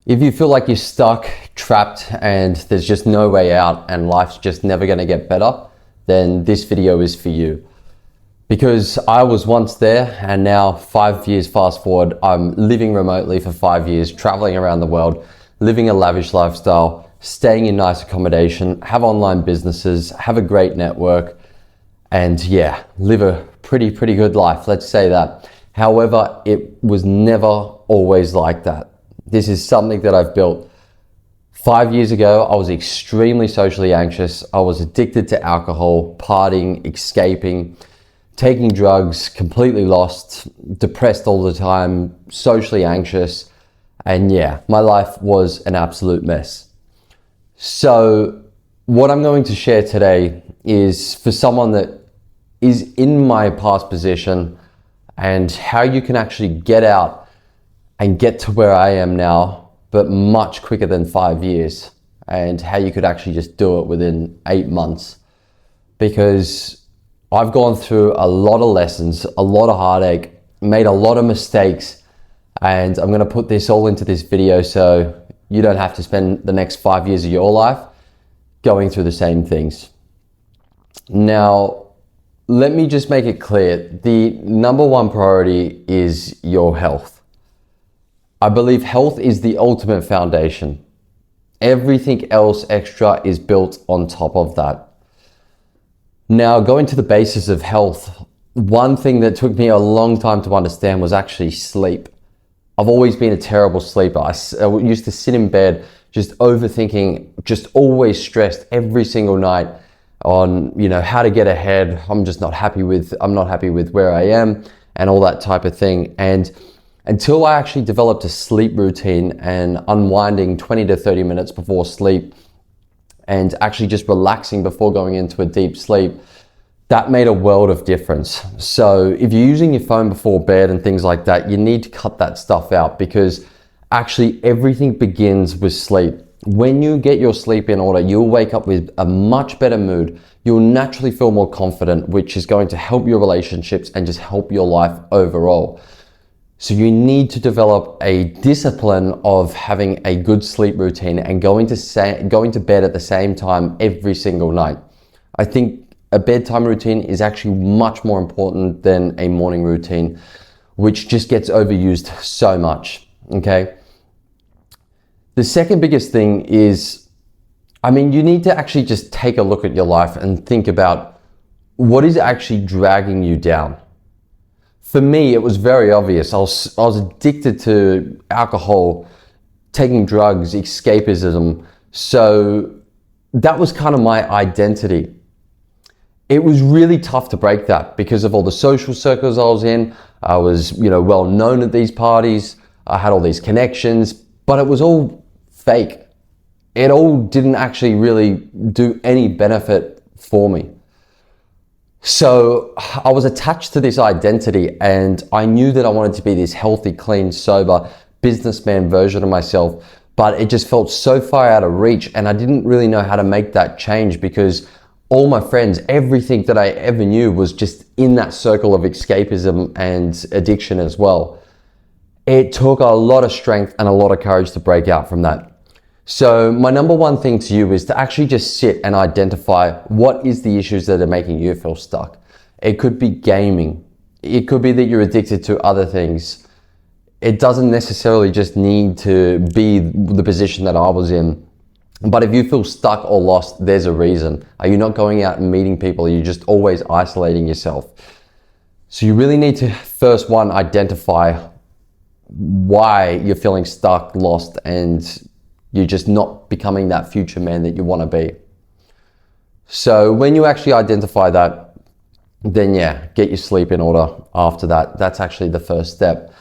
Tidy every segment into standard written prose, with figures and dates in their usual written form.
If you feel like you're stuck, trapped, and there's just no way out and life's just never going to get better, then this video is for you. Because I was once there, and now 5 years fast forward, I'm living remotely for 5 years, traveling around the world, living a lavish lifestyle, staying in nice accommodation, have online businesses, have a great network, and yeah, live a pretty good life, let's say that. However, it was never always like that. This is something that I've built. 5 years ago, I was extremely socially anxious. I was addicted to alcohol, partying, escaping, taking drugs, completely lost, depressed all the time, socially anxious. And yeah, my life was an absolute mess. So what I'm going to share today is for someone that is in my past position and how you can actually get out and get to where I am now, but much quicker than 5 years, and how you could actually just do it within 8 months. Because I've gone through a lot of lessons, a lot of heartache, made a lot of mistakes, and I'm gonna put this all into this video so you don't have to spend the next 5 years of your life going through the same things. Now, let me just make it clear, the number one priority is your health. I believe health is the ultimate foundation. Everything else extra is built on top of that. Now, going to the basis of health, one thing that took me a long time to understand was actually sleep. I've always been a terrible sleeper. I used to sit in bed just overthinking, just always stressed every single night on, how to get ahead. I'm not happy with where I am and all that type of thing. And until I actually developed a sleep routine and unwinding 20 to 30 minutes before sleep and actually just relaxing before going into a deep sleep, that made a world of difference. So if you're using your phone before bed and things like that, you need to cut that stuff out, because actually everything begins with sleep. When you get your sleep in order, you'll wake up with a much better mood. You'll naturally feel more confident, which is going to help your relationships and just help your life overall. So you need to develop a discipline of having a good sleep routine and going to bed at the same time every single night. I think a bedtime routine is actually much more important than a morning routine, which just gets overused so much, okay? The second biggest thing is, you need to actually just take a look at your life and think about what is actually dragging you down. For me, it was very obvious. I was addicted to alcohol, taking drugs, escapism. So that was kind of my identity. It was really tough to break that because of all the social circles I was in. I was, well known at these parties. I had all these connections, but it was all fake. It all didn't actually really do any benefit for me. So I was attached to this identity, and I knew that I wanted to be this healthy, clean, sober businessman version of myself, but it just felt so far out of reach, and I didn't really know how to make that change because all my friends, everything that I ever knew was just in that circle of escapism and addiction as well. It took a lot of strength and a lot of courage to break out from that. So my number one thing to you is to actually just sit and identify what is the issues that are making you feel stuck. It could be gaming. It could be that you're addicted to other things. It doesn't necessarily just need to be the position that I was in. But if you feel stuck or lost, there's a reason. Are you not going out and meeting people? Are you just always isolating yourself? So you really need to first identify why you're feeling stuck, lost, and you're just not becoming that future man that you want to be. So when you actually identify that, then get your sleep in order after that. That's actually the first step.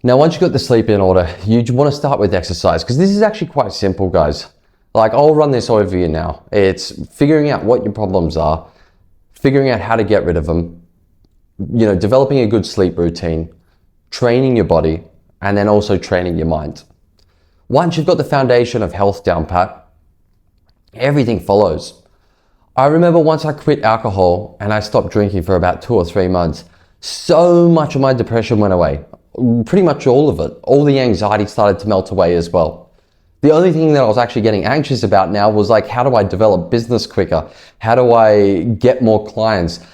Now, once you've got the sleep in order, you want to start with exercise, because this is actually quite simple, guys. Like, I'll run this over you now. It's figuring out what your problems are, figuring out how to get rid of them, developing a good sleep routine, training your body, and then also training your mind. Once you've got the foundation of health down pat, everything follows. I remember once I quit alcohol and I stopped drinking for about 2 or 3 months, so much of my depression went away. pretty much all of it. All the anxiety started to melt away as well. The only thing that I was actually getting anxious about now was like, how do I develop business quicker? How do I get more clients?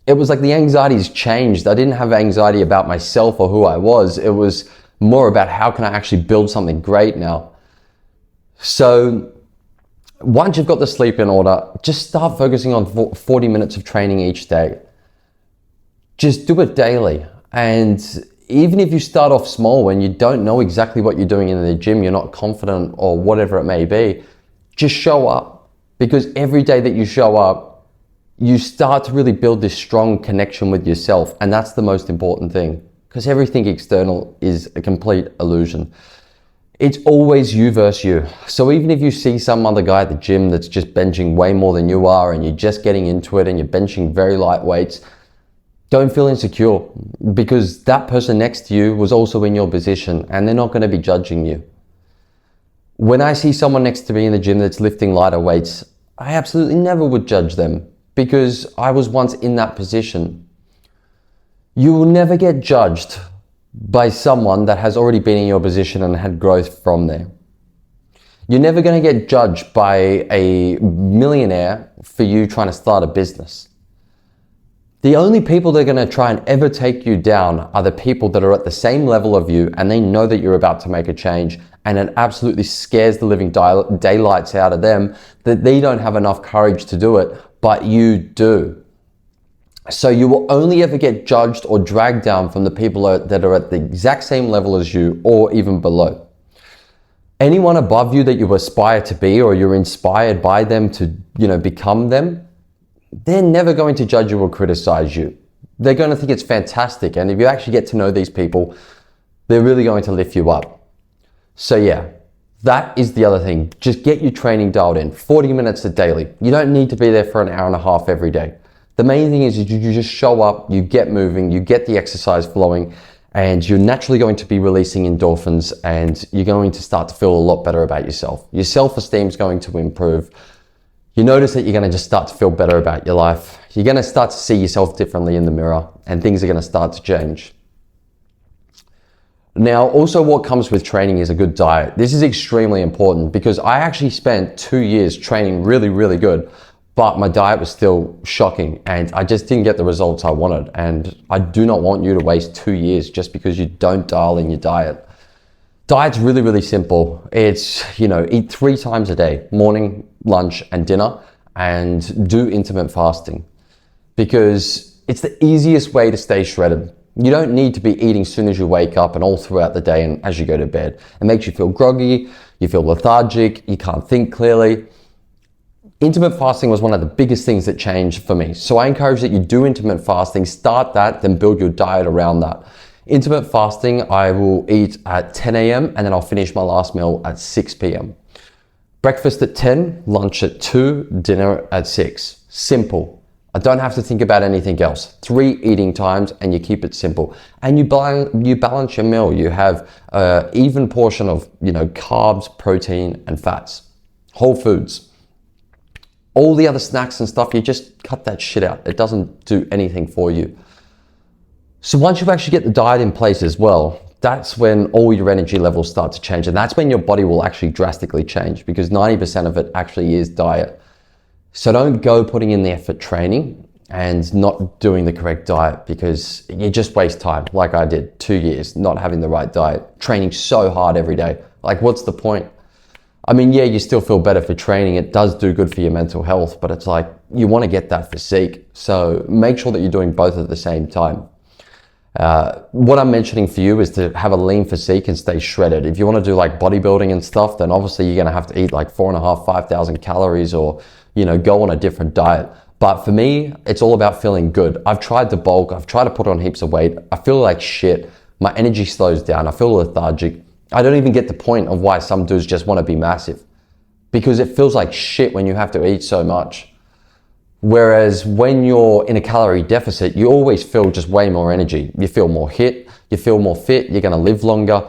It was like the anxiety's changed. I didn't have anxiety about myself or who I was. It was more about how can I actually build something great now. So once you've got the sleep in order, just start focusing on 40 minutes of training each day. Just do it daily. And even if you start off small and you don't know exactly what you're doing in the gym, you're not confident or whatever it may be, just show up. Because every day that you show up, you start to really build this strong connection with yourself. And that's the most important thing, because everything external is a complete illusion. It's always you versus you. So even if you see some other guy at the gym that's just benching way more than you are and you're just getting into it and you're benching very light weights, don't feel insecure, because that person next to you was also in your position and they're not going to be judging you. When I see someone next to me in the gym that's lifting lighter weights, I absolutely never would judge them, because I was once in that position. You will never get judged by someone that has already been in your position and had growth from there. You're never going to get judged by a millionaire for you trying to start a business. The only people that are going to try and ever take you down are the people that are at the same level of you and they know that you're about to make a change, and it absolutely scares the living daylights out of them that they don't have enough courage to do it, but you do. So you will only ever get judged or dragged down from the people that are at the exact same level as you or even below. Anyone above you that you aspire to be or you're inspired by them to, become them, they're never going to judge you or criticize you. They're going to think it's fantastic. And if you actually get to know these people, they're really going to lift you up. So yeah, that is the other thing. Just get your training dialed in, 40 minutes a daily. You don't need to be there for an hour and a half every day. The main thing is you just show up, you get moving, you get the exercise flowing, and you're naturally going to be releasing endorphins, and you're going to start to feel a lot better about yourself. Your self-esteem is going to improve. You notice that you're going to just start to feel better about your life. You're going to start to see yourself differently in the mirror, and things are going to start to change. Now, also what comes with training is a good diet. This is extremely important, because I actually spent 2 years training really, really good, but my diet was still shocking and I just didn't get the results I wanted. And I do not want you to waste 2 years just because you don't dial in your diet. Diet's really, really simple. It's, eat 3 times a day, morning, lunch, and dinner, and do intermittent fasting, because it's the easiest way to stay shredded. You don't need to be eating as soon as you wake up and all throughout the day and as you go to bed. It makes you feel groggy, you feel lethargic, you can't think clearly. Intermittent fasting was one of the biggest things that changed for me. So I encourage that you do intermittent fasting, start that, then build your diet around that. Intermittent fasting, I will eat at 10 a.m. and then I'll finish my last meal at 6 p.m. Breakfast at 10, lunch at 2, dinner at 6. Simple. I don't have to think about anything else. 3 eating times and you keep it simple. And you balance your meal. You have an even portion of, carbs, protein, and fats. Whole foods. All the other snacks and stuff, you just cut that shit out. It doesn't do anything for you. So once you actually get the diet in place as well, that's when all your energy levels start to change. And that's when your body will actually drastically change, because 90% of it actually is diet. So don't go putting in the effort training and not doing the correct diet, because you just waste time, like I did 2 years, not having the right diet, training so hard every day. Like, what's the point? I mean, yeah, you still feel better for training. It does do good for your mental health, but it's like, you want to get that physique. So make sure that you're doing both at the same time. What I'm mentioning for you is to have a lean physique and stay shredded. If you want to do like bodybuilding and stuff, then obviously you're going to have to eat like 4,500, 5,000 calories, or, go on a different diet. But for me, it's all about feeling good. I've tried to bulk. I've tried to put on heaps of weight. I feel like shit. My energy slows down. I feel lethargic. I don't even get the point of why some dudes just want to be massive, because it feels like shit when you have to eat so much. Whereas when you're in a calorie deficit, you always feel just way more energy. You feel more hit, you feel more fit, you're going to live longer,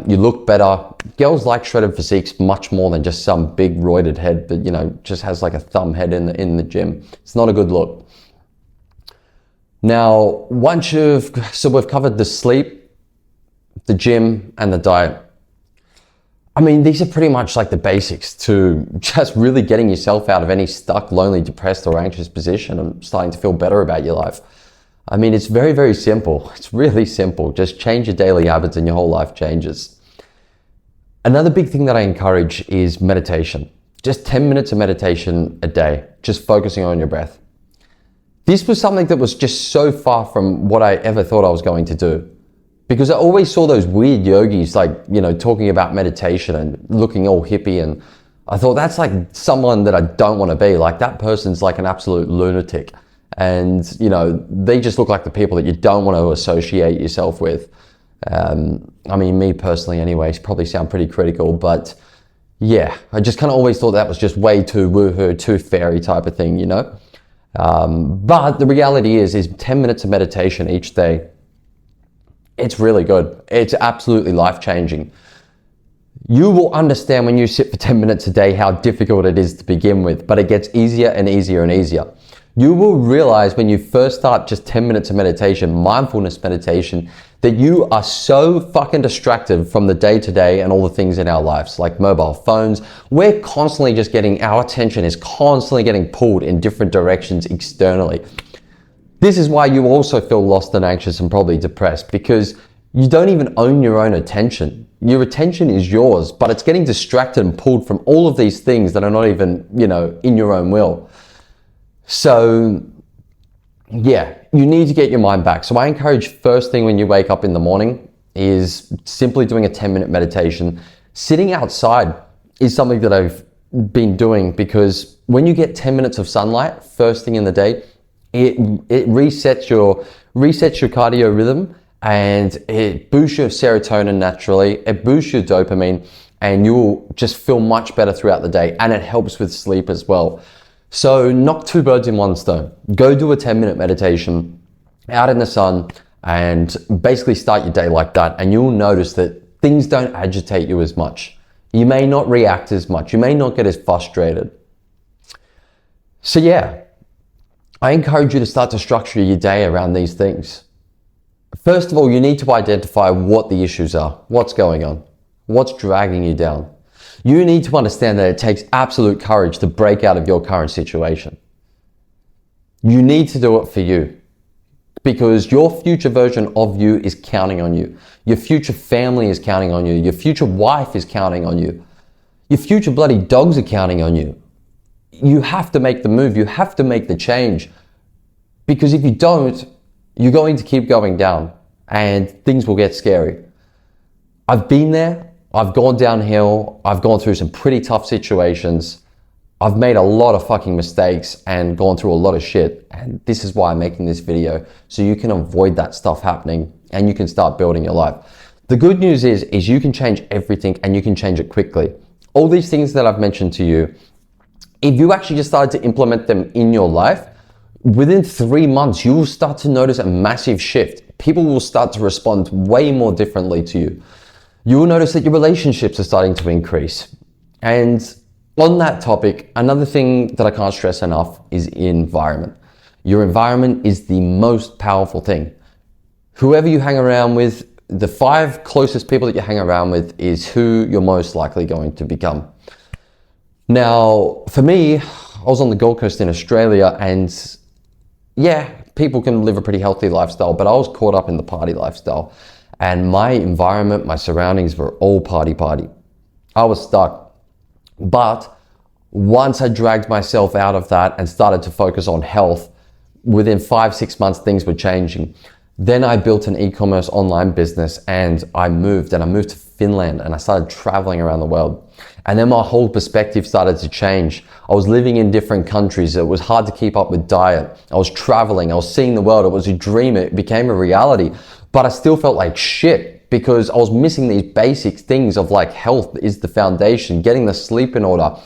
you look better. Girls like shredded physiques much more than just some big roided head that, just has like a thumb head in the gym. It's not a good look. Now, we've covered the sleep, the gym, and the diet. I mean, these are pretty much like the basics to just really getting yourself out of any stuck, lonely, depressed, or anxious position and starting to feel better about your life. I mean, it's very, very simple. It's really simple. Just change your daily habits and your whole life changes. Another big thing that I encourage is meditation. Just 10 minutes of meditation a day, just focusing on your breath. This was something that was just so far from what I ever thought I was going to do. Because I always saw those weird yogis, like, talking about meditation and looking all hippie. And I thought, that's like someone that I don't want to be. Like, that person's like an absolute lunatic. And, they just look like the people that you don't want to associate yourself with. I mean, me personally anyways, probably sound pretty critical, but yeah, I just kind of always thought that was just way too woohoo, too fairy type of thing, But the reality is 10 minutes of meditation each day. It's really good. It's absolutely life-changing. You will understand when you sit for 10 minutes a day how difficult it is to begin with, but it gets easier and easier and easier. You will realize when you first start just 10 minutes of meditation, mindfulness meditation, that you are so fucking distracted from the day-to-day and all the things in our lives, like mobile phones. We're constantly just our attention is constantly getting pulled in different directions externally. This is why you also feel lost and anxious and probably depressed, because you don't even own your own attention. Your attention is yours, but it's getting distracted and pulled from all of these things that are not even, in your own will. So, yeah, you need to get your mind back. So I encourage first thing when you wake up in the morning is simply doing a 10-minute meditation. Sitting outside is something that I've been doing, because when you get 10 minutes of sunlight first thing in the day, it resets your cardio rhythm, and it boosts your serotonin naturally, it boosts your dopamine, and you'll just feel much better throughout the day, and it helps with sleep as well. So knock two birds in one stone. Go do a 10-minute meditation out in the sun and basically start your day like that, and you'll notice that things don't agitate you as much. You may not react as much. You may not get as frustrated. So yeah, I encourage you to start to structure your day around these things. First of all, you need to identify what the issues are, what's going on, what's dragging you down. You need to understand that it takes absolute courage to break out of your current situation. You need to do it for you, because your future version of you is counting on you. Your future family is counting on you. Your future wife is counting on you. Your future bloody dogs are counting on you. You have to make the move. You have to make the change, because if you don't, you're going to keep going down and things will get scary. I've been there. I've gone downhill. I've gone through some pretty tough situations. I've made a lot of fucking mistakes and gone through a lot of shit. And this is why I'm making this video, so you can avoid that stuff happening and you can start building your life. The good news is you can change everything, and you can change it quickly. All these things that I've mentioned to you, if you actually just started to implement them in your life, within 3 months, you will start to notice a massive shift. People will start to respond way more differently to you. You will notice that your relationships are starting to increase. And on that topic, another thing that I can't stress enough is environment. Your environment is the most powerful thing. Whoever you hang around with, the 5 closest people that you hang around with is who you're most likely going to become. Now, for me, I was on the Gold Coast in Australia, and yeah, people can live a pretty healthy lifestyle, but I was caught up in the party lifestyle, and my environment, my surroundings were all party. I was stuck. But once I dragged myself out of that and started to focus on health, within 5-6 months, things were changing. Then I built an e-commerce online business, and I moved to Finland, and I started traveling around the world. And then my whole perspective started to change. I was living in different countries. It was hard to keep up with diet. I was traveling. I was seeing the world. It was a dream. It became a reality. But I still felt like shit, because I was missing these basic things of like health is the foundation, getting the sleep in order.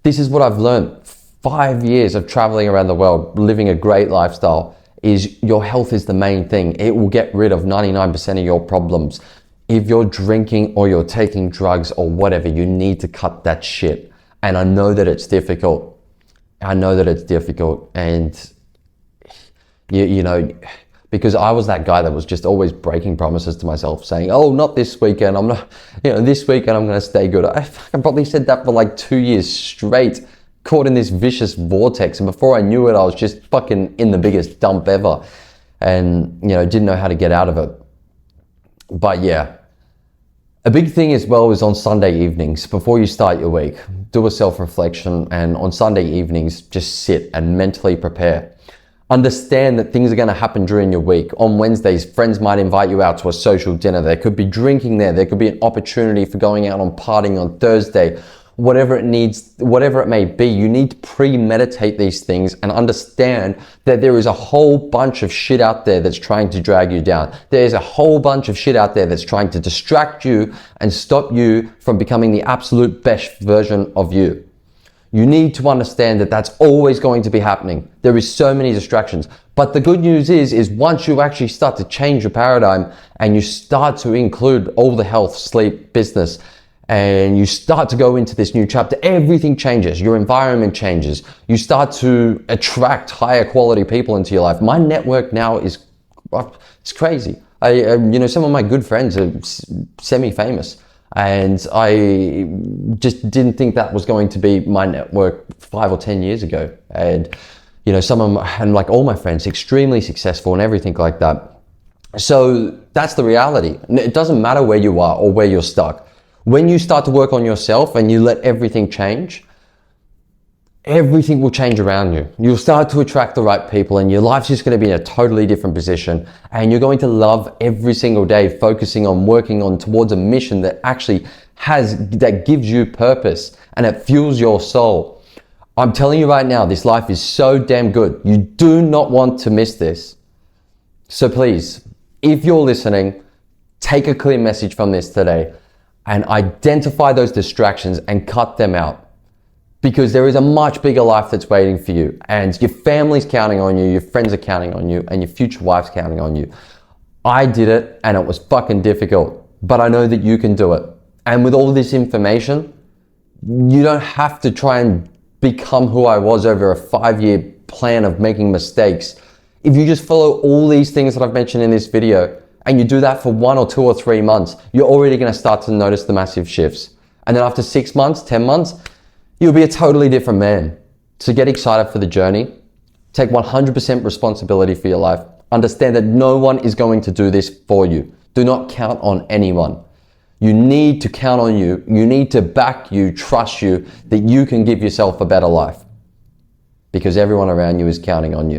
This is what I've learned. 5 years of traveling around the world, living a great lifestyle, is your health is the main thing. It will get rid of 99% of your problems. If you're drinking or you're taking drugs or whatever, you need to cut that shit. And I know that it's difficult. And you know, because I was that guy that was just always breaking promises to myself, saying, oh, not this weekend, I'm not, this weekend I'm gonna stay good. I probably said that for like 2 years straight, caught in this vicious vortex, and before I knew it, I was just fucking in the biggest dump ever, and didn't know how to get out of it. But yeah, a big thing as well is on Sunday evenings, before you start your week, do a self-reflection, and on Sunday evenings, just sit and mentally prepare. Understand that things are going to happen during your week. On Wednesdays, friends might invite you out to a social dinner. There could be drinking there. There could be an opportunity for going out on partying on Thursday. Whatever it may be, you need to premeditate these things and understand that there is a whole bunch of shit out there that's trying to drag you down. There's a whole bunch of shit out there that's trying to distract you and stop you from becoming the absolute best version of you. You need to understand that that's always going to be happening. There is so many distractions. But the good news is once you actually start to change your paradigm and you start to include all the health, sleep, business, and you start to go into this new chapter, everything changes. Your environment changes. You start to attract higher quality people into your life. My network now is, it's crazy. Some of my good friends are semi-famous. And I just didn't think that was going to be my network 5 or 10 years ago. And, some of my, and like all my friends, extremely successful and everything like that. So that's the reality. It doesn't matter where you are or where you're stuck. When you start to work on yourself and you let everything change, everything will change around you. You'll start to attract the right people and your life's just going to be in a totally different position, and you're going to love every single day focusing on working on towards a mission that actually that gives you purpose and it fuels your soul. I'm telling you right now, this life is so damn good. You do not want to miss this. So please, if you're listening, take a clear message from this today and identify those distractions and cut them out. Because there is a much bigger life that's waiting for you, and your family's counting on you, your friends are counting on you, and your future wife's counting on you. I did it and it was fucking difficult, but I know that you can do it. And with all this information, you don't have to try and become who I was over a 5-year plan of making mistakes. If you just follow all these things that I've mentioned in this video, and you do that for 1 or 2 or 3 months, you're already gonna start to notice the massive shifts. And then after 6 months, 10 months, you'll be a totally different man. So get excited for the journey. Take 100% responsibility for your life. Understand that no one is going to do this for you. Do not count on anyone. You need to count on you. You need to back you, trust you, that you can give yourself a better life. Because everyone around you is counting on you.